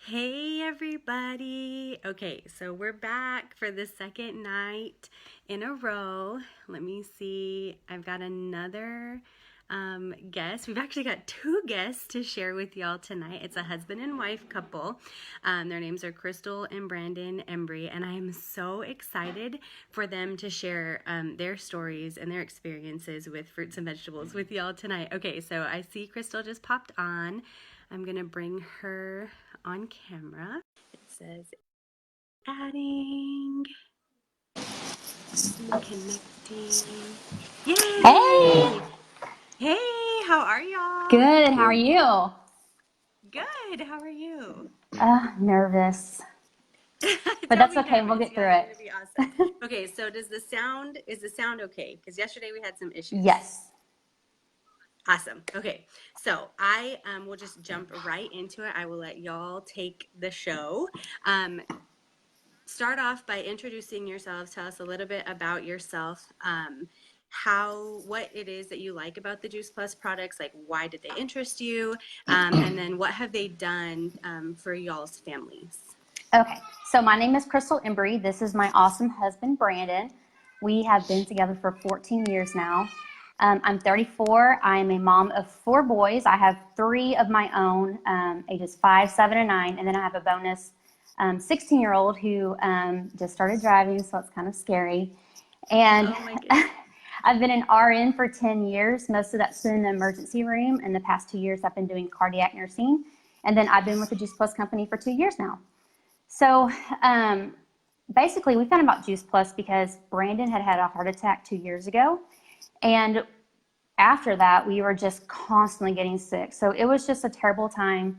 Hey everybody. Okay, so we're back for the second night in a row. Let me see. I've got another guest. We've actually got two guests to share with y'all tonight. It's a husband and wife couple. Their names are Krystal and Branden Embry, and I am so excited for them to share their stories and their experiences with fruits and vegetables with y'all tonight. Okay, so I see Krystal just popped on. I'm gonna bring her on camera. It says adding, connecting. Hey, Yay! Hey, how are y'all? good. How are you? Good. How are you? Nervous, but Don't that's be okay. We'll nervous. get Yeah, through you're it. gonna be awesome. Okay, so is the sound okay? Because yesterday we had some issues. Yes. Awesome. Okay, so I will just jump right into it. I will let y'all take the show. Um, Start off by introducing yourselves. Tell us a little bit about yourself, what it is that you like about the Juice Plus products, like why did they interest you, and then what have they done for y'all's families? Okay. So my name is Krystal Embry. This is my awesome husband, Brandon. We have been together for 14 years now. I'm 34. I'm a mom of four boys. I have three of my own, ages 5, 7, and 9, and then I have a bonus 16-year-old who just started driving, so it's kind of scary. And Oh my goodness. I've been an RN for 10 years. Most of that's been in the emergency room. In the past 2 years, I've been doing cardiac nursing. And then I've been with the Juice Plus company for 2 years now. So basically, we found out about Juice Plus because Brandon had a heart attack 2 years ago. And after that, we were just constantly getting sick. So it was just a terrible time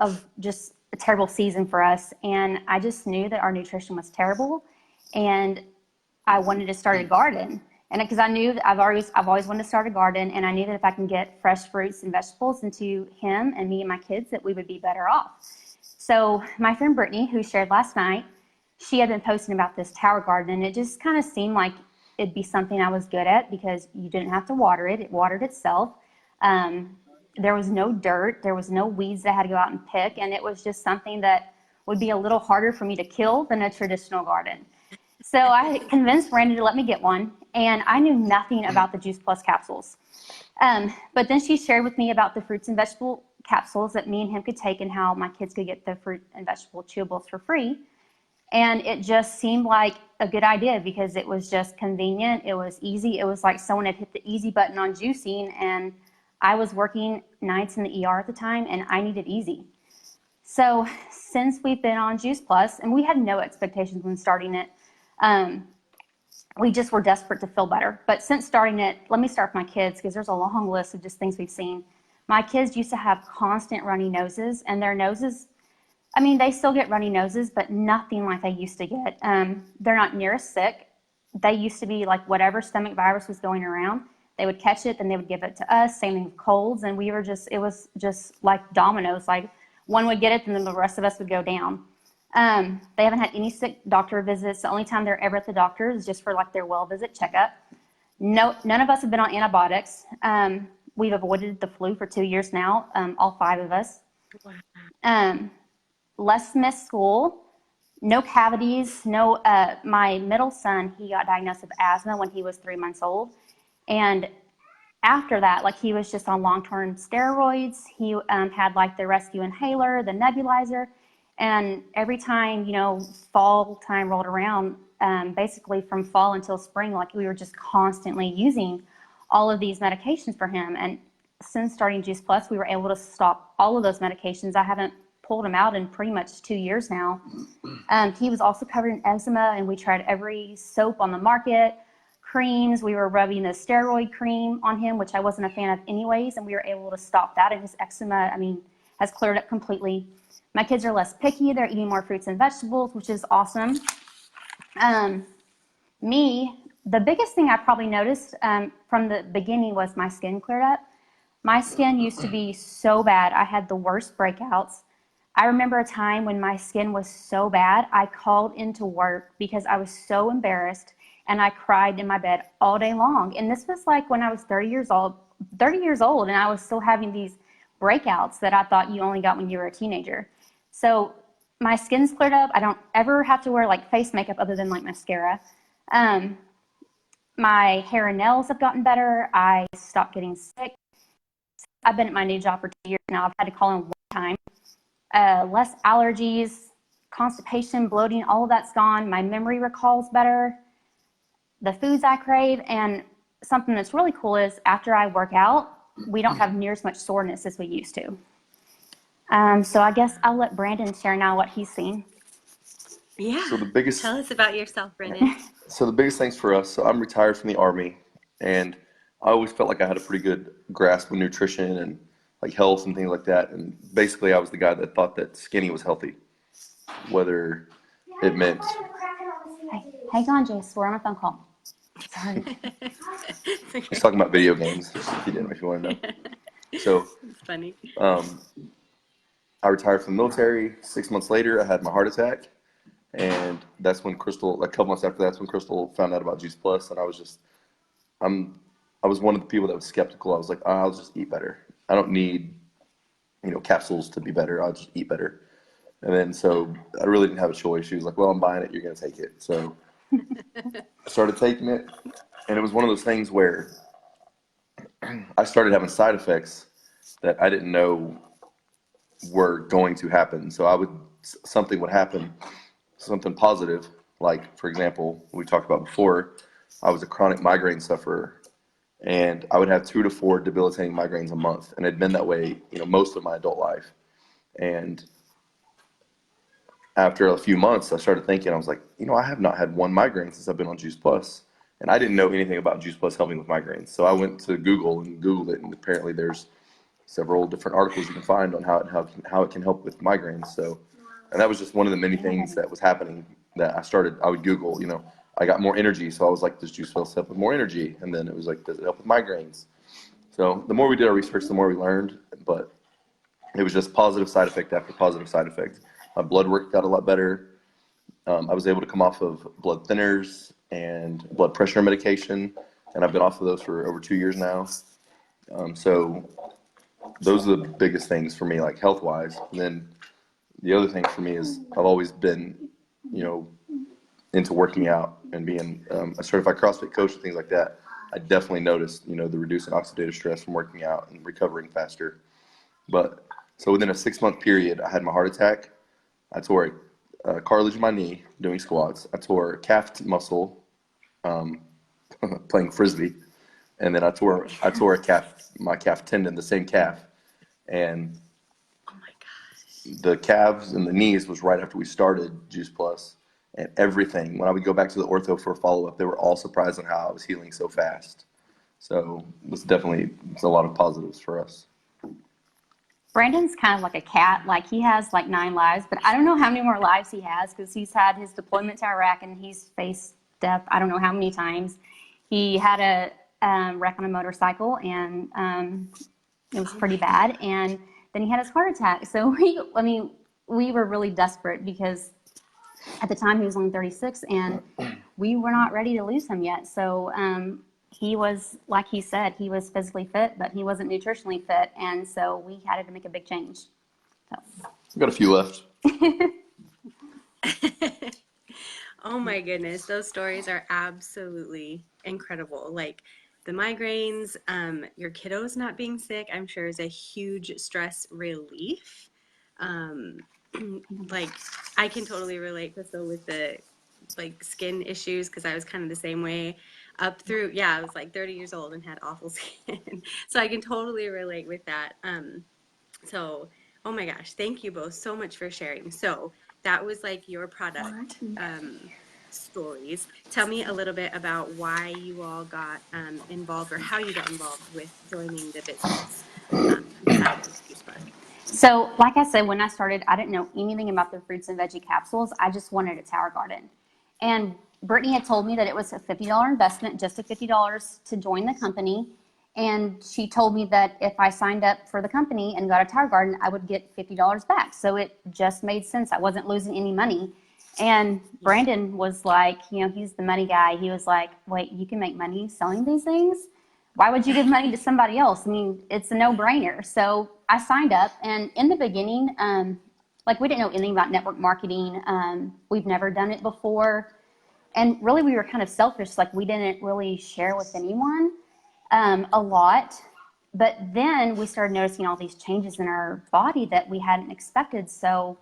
of just a terrible season for us. And I just knew that our nutrition was terrible. And I wanted to start a garden. And because I knew that I've always wanted to start a garden, and I knew that if I can get fresh fruits and vegetables into him and me and my kids, that we would be better off. So my friend Brittany, who shared last night, she had been posting about this tower garden, and it just kind of seemed like it'd be something I was good at because you didn't have to water it; it watered itself. Um, there was no dirt, there was no weeds that I had to go out and pick, and it was just something that would be a little harder for me to kill than a traditional garden. So I convinced Brandon to let me get one, and I knew nothing about the Juice Plus capsules. But then she shared with me about the fruits and vegetable capsules that me and him could take and how my kids could get the fruit and vegetable chewables for free. And it just seemed like a good idea because it was just convenient. It was easy. It was like someone had hit the easy button on juicing, and I was working nights in the ER at the time, and I needed easy. So since we've been on Juice Plus, and we had no expectations when starting it, um, we just were desperate to feel better. But since starting it, let me start with my kids because there's a long list of just things we've seen. My kids used to have constant runny noses, and their noses, I mean, they still get runny noses, but nothing like they used to get. They're not near as sick. They used to be like whatever stomach virus was going around, they would catch it, then they would give it to us. Same thing with colds, and it was just like dominoes. Like one would get it, and then the rest of us would go down. They haven't had any sick doctor visits. The only time they're ever at the doctor is just for like their well visit checkup. No, none of us have been on antibiotics. We've avoided the flu for 2 years now, all five of us. Wow. Um, Less missed school, no cavities, no. My middle son, he got diagnosed with asthma when he was 3 months old, and after that, like he was just on long-term steroids. He had like the rescue inhaler, the nebulizer, and every time fall time rolled around, basically from fall until spring, like we were just constantly using all of these medications for him. And since starting Juice Plus, we were able to stop all of those medications. I haven't pulled him out in pretty much 2 years now. He was also covered in eczema, and we tried every soap on the market, creams. We were rubbing the steroid cream on him, which I wasn't a fan of anyways, and we were able to stop that. And his eczema, I mean, has cleared up completely. My kids are less picky. They're eating more fruits and vegetables, which is awesome. Um, the biggest thing I probably noticed from the beginning was my skin cleared up. My skin used to be so bad. I had the worst breakouts. I remember a time when my skin was so bad, I called into work because I was so embarrassed, and I cried in my bed all day long. And this was like when I was 30 years old, and I was still having these breakouts that I thought you only got when you were a teenager. So my skin's cleared up. I don't ever have to wear like face makeup other than like mascara. My hair and nails have gotten better. I stopped getting sick. I've been at my new job for 2 years now. I've had to call in one time. Less allergies, constipation, bloating, all of that's gone. My memory recalls better. The foods I crave, and something that's really cool is after I work out, we don't have near as much soreness as we used to. So I guess I'll let Brandon share now what he's seen. Yeah. So the biggest, Tell us about yourself, Brandon. so the biggest things for us. So I'm retired from the Army, and I always felt like I had a pretty good grasp of nutrition and like health and things like that. And basically, I was the guy that thought that skinny was healthy, whether it meant. Hey, hang on, Jace. We're on a phone call. Sorry. He's talking about video games. If you want to know. So It's funny. I retired from the military. 6 months later, I had my heart attack. And that's when Krystal, a couple months after that's when Krystal found out about Juice Plus. And I was one of the people that was skeptical. I was like, I'll just eat better. I don't need, capsules to be better. I'll just eat better. And then so I really didn't have a choice. She was like, well, I'm buying it. You're going to take it. So I started taking it. And it was one of those things where I started having side effects that I didn't know were going to happen. So something would happen, something positive. Like, for example, we talked about before, I was a chronic migraine sufferer, and I would have 2 to 4 debilitating migraines a month. And it'd been that way, most of my adult life. And after a few months, I started thinking, I was like, I have not had one migraine since I've been on Juice Plus. And I didn't know anything about Juice Plus helping with migraines. So I went to Google and Googled it, and apparently there's several different articles you can find on how it can help with migraines. So, and that was just one of the many things that was happening that I would Google, I got more energy. So I was like, does Juice Plus help with more energy? And then it was like, does it help with migraines? So the more we did our research, the more we learned, but it was just positive side effect after positive side effect. My blood work got a lot better. I was able to come off of blood thinners and blood pressure medication, and I've been off of those for over 2 years now. So those are the biggest things for me, like health-wise. And then the other thing for me is I've always been, into working out and being a certified CrossFit coach and things like that. I definitely noticed, the reducing oxidative stress from working out and recovering faster. But so within a 6-month period, I had my heart attack. I tore a cartilage in my knee doing squats. I tore a calf muscle playing frisbee, and then I tore my calf tendon, the same calf, and Oh my gosh. the calves and the knees was right after we started Juice Plus, and everything. When I would go back to the ortho for a follow up, they were all surprised on how I was healing so fast. So it's a lot of positives for us. Brandon's kind of like a cat. Like, he has like 9 lives, but I don't know how many more lives he has because he's had his deployment to Iraq and he's faced death I don't know how many times. He had a wreck on a motorcycle, and it was pretty bad. And then he had his heart attack. So we were really desperate because at the time he was only 36 and we were not ready to lose him yet. So he was, like he said, he was physically fit, but he wasn't nutritionally fit. And so we had to make a big change. So. We've got a few left. Oh my goodness, those stories are absolutely incredible. Like the migraines, your kiddos not being sick, I'm sure is a huge stress relief. Like I can totally relate, Crystal, with the like skin issues because I was kind of the same way up through, I was like 30 years old and had awful skin. So I can totally relate with that. So, oh my gosh, thank you both so much for sharing. So that was like your product stories. Tell me a little bit about why you all got involved or how you got involved with joining the business side of Juice Plus. So, like I said, when I started, I didn't know anything about the fruits and veggie capsules. I just wanted a tower garden. And Brittany had told me that it was a $50 investment, just a $50 to join the company. And she told me that if I signed up for the company and got a tower garden, I would get $50 back. So it just made sense. I wasn't losing any money. And Brandon was like, he's the money guy. He was like, wait, you can make money selling these things? Why would you give money to somebody else? I mean, it's a no-brainer. So I signed up. And in the beginning, Like, we didn't know anything about network marketing. We've never done it before. And really, we were kind of selfish. Like, we didn't really share with anyone a lot. But then we started noticing all these changes in our body that we hadn't expected. So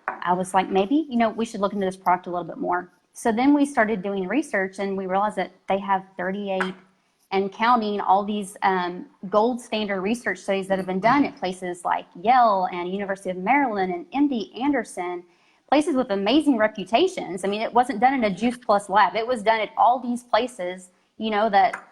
I was like, maybe, we should look into this product a little bit more. So then we started doing research, and we realized that they have 38 and counting, all these gold standard research studies that have been done at places like Yale and University of Maryland and MD Anderson, places with amazing reputations. I mean, it wasn't done in a Juice Plus lab. It was done at all these places, that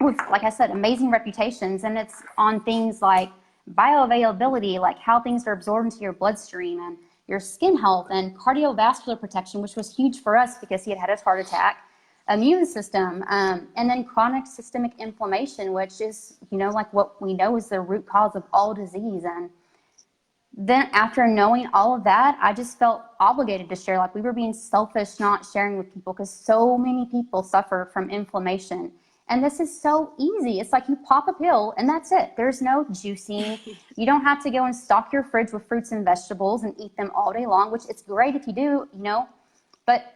with, like I said, amazing reputations. And it's on things like bioavailability, like how things are absorbed into your bloodstream, and your skin health, and cardiovascular protection, which was huge for us because he had had a heart attack, immune system, and then chronic systemic inflammation, which is, like what we know is the root cause of all disease. And then after knowing all of that, I just felt obligated to share. Like, we were being selfish not sharing with people, because so many people suffer from inflammation. And this is so easy. It's like you pop a pill and that's it. There's no juicing. You don't have to go and stock your fridge with fruits and vegetables and eat them all day long, which it's great if you do, but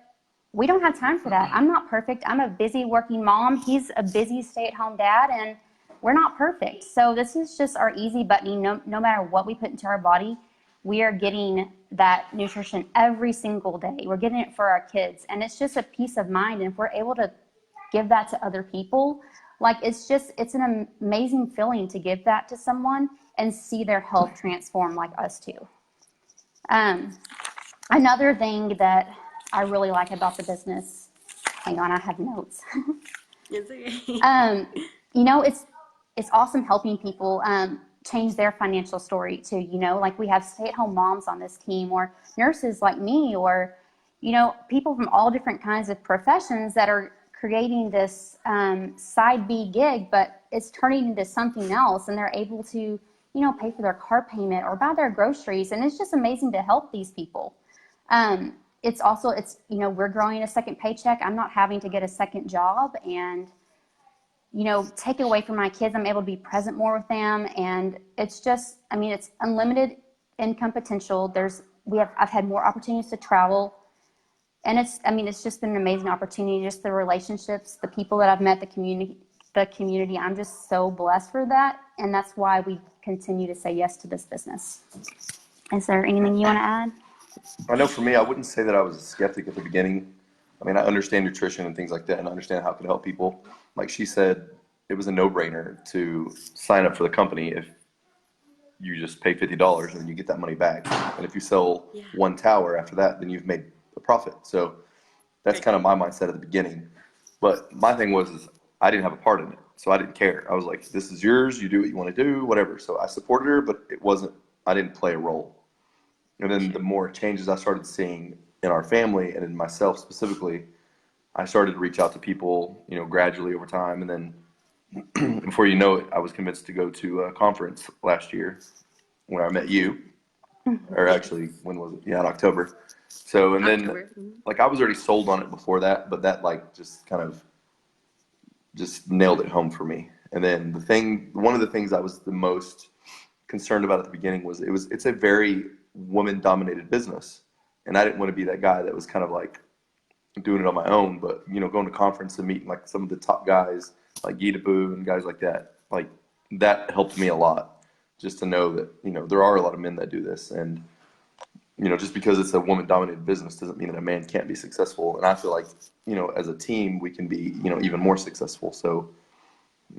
we don't have time for that. I'm not perfect. I'm a busy working mom. He's a busy stay-at-home dad, and we're not perfect. So this is just our easy button. No matter what we put into our body, we are getting that nutrition every single day. We're getting it for our kids, and it's just a peace of mind. And if we're able to give that to other people, like, it's an amazing feeling to give that to someone and see their health transform like us too. Another thing that I really like about the business, hang on, I have notes. It's okay. It's awesome helping people change their financial story too. Like, we have stay-at-home moms on this team, or nurses like me, or people from all different kinds of professions that are creating this side B gig, but it's turning into something else, and they're able to pay for their car payment or buy their groceries, and it's just amazing to help these people. It's we're growing a second paycheck. I'm not having to get a second job and take it away from my kids. I'm able to be present more with them, and it's unlimited income potential. I've had more opportunities to travel, and it's just been an amazing opportunity. Just the relationships, the people that I've met, the community. I'm just so blessed for that, and that's why we continue to say yes to this business. Is there anything you want to add? I know for me, I wouldn't say that I was a skeptic at the beginning. I mean, I understand nutrition and things like that, and I understand how it can help people. Like she said, it was a no-brainer to sign up for the company if you just pay $50 and then you get that money back. And if you sell one tower after that, then you've made a profit. So that's kind of my mindset at the beginning. But my thing is I didn't have a part in it, so I didn't care. I was like, this is yours. You do what you want to do, whatever. So I supported her, but I didn't play a role. And then the more changes I started seeing in our family and in myself specifically, I started to reach out to people, gradually over time. And then before you know it, I was convinced to go to a conference last year where I met you. Or actually, when was it? Yeah, in October. So, and then, I was already sold on it before that, but that, just kind of just nailed it home for me. And then one of the things I was the most concerned about at the beginning was it's a very woman-dominated business, and I didn't want to be that guy that was kind of doing it on my own. But going to conference and meeting some of the top guys like Gita Boo and guys like that, that helped me a lot, just to know that there are a lot of men that do this, and just because it's a woman-dominated business doesn't mean that a man can't be successful. And I feel like as a team we can be even more successful. So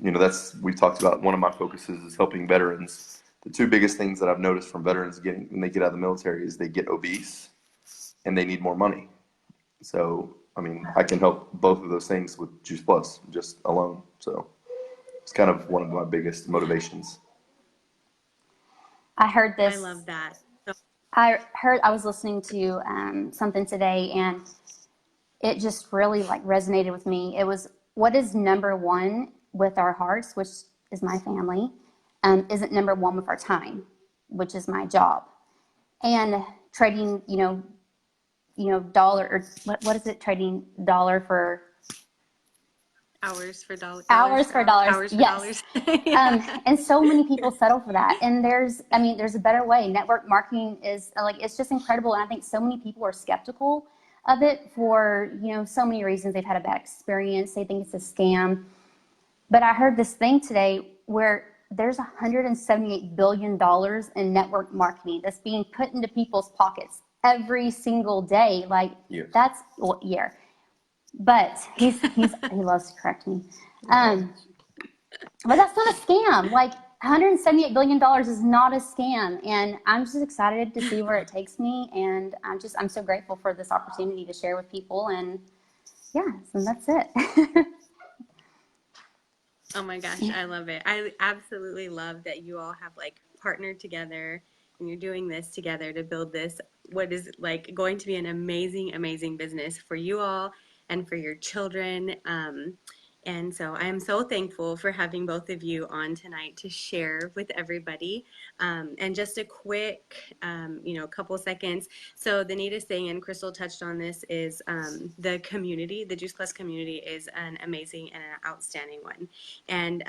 we've talked about, one of my focuses is helping veterans. The two biggest things that I've noticed from veterans when they get out of the military is they get obese and they need more money. So, I can help both of those things with Juice Plus just alone. So it's kind of one of my biggest motivations. I heard this. I love that. I was listening to something today, and it just really resonated with me. It was, what is number one with our hearts, which is my family, isn't number one with our time, which is my job. And trading, dollar, or what is it? Trading dollar for Hours for Hours for dollars. Hours for Yes. dollars. Yeah. And so many people settle for that. And there's a better way. Network marketing is like, it's just incredible. And I think so many people are skeptical of it for, so many reasons. They've had a bad experience. They think it's a scam. But I heard this thing today where there's $178 billion in network marketing that's being put into people's pockets every single day. Like that's year. But he loves to correct me. But that's not a scam. Like $178 billion is not a scam. And I'm just excited to see where it takes me. And I'm so grateful for this opportunity to share with people. And yeah, so that's it. Oh my gosh, I love it. I absolutely love that you all have like partnered together and you're doing this together to build this, what is like going to be an amazing, amazing business for you all and for your children. And so I am so thankful for having both of you on tonight to share with everybody. And just a quick, couple seconds. So the neatest thing, and Krystal touched on this, is the community. The Juice Plus community is an amazing and an outstanding one. And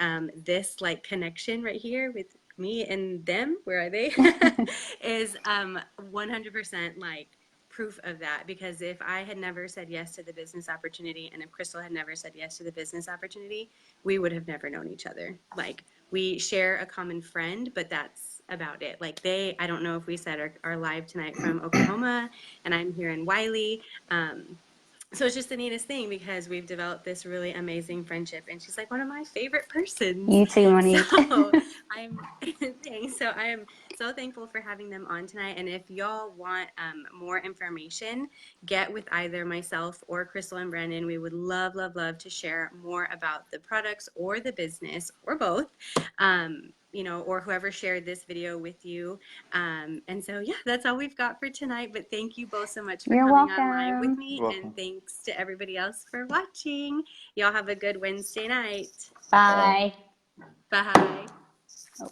this like connection right here with me and them, where are they, is 100% like proof of that, because if I had never said yes to the business opportunity and if Krystal had never said yes to the business opportunity, we would have never known each other. Like we share a common friend, but that's about it. Like I don't know if we said are live tonight from Oklahoma and I'm here in Wiley. So it's just the neatest thing because we've developed this really amazing friendship, and she's like one of my favorite persons. You too, Monique. So I am so thankful for having them on tonight. And if y'all want more information, get with either myself or Krystal and Brandon. We would love, love, love to share more about the products or the business or both. Or whoever shared this video with you. And so, yeah, that's all we've got for tonight. But thank you both so much for You're coming on live with welcome. me. You're And welcome. thanks to everybody else for watching. Y'all have a good Wednesday night. Bye. Bye. Oh.